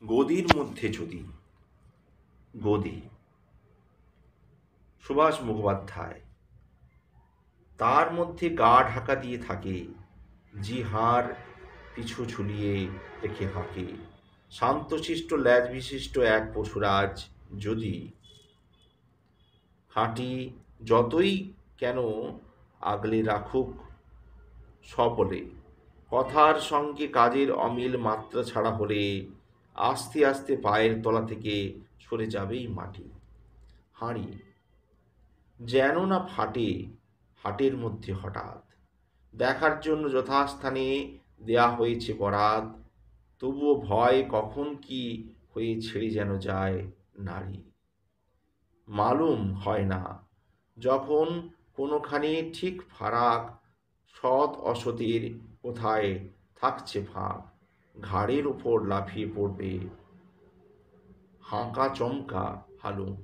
গদির মধ্যে যদি গদি সুভাষ মুখোপাধ্যায়, তার মধ্যে গা ঢাকা দিয়ে থাকে, জিহার পিছু ঝুলিয়ে রেখে ফাঁকে, শান্তশিষ্ট ল্যাজ বিশিষ্ট এক পশুরাজ যদি খাঁটি যতই কেন আগলে রাখুক সবলে, কথার সঙ্গে কাজের অমিল মাত্রা ছাড়া হলে আস্তে আস্তে পায়ের তলা থেকে সরে যাবেই মাটি। হাঁড়ি যেন না ফাটে হাটের মধ্যে হঠাৎ, দেখার জন্য যথাস্থানে দেয়া হয়েছে বরাত, তবুও ভয় কখন কি হয়ে ছেড়ে যেন যায় নারী। মালুম হয় না যখন কোনোখানে ঠিক ফারাক, সৎ অসতের কোথায় থাকছে ফাঁক, ঘাড়ের ওপর লাফিয়ে পড়বে হাঁকা চমকা হালুম।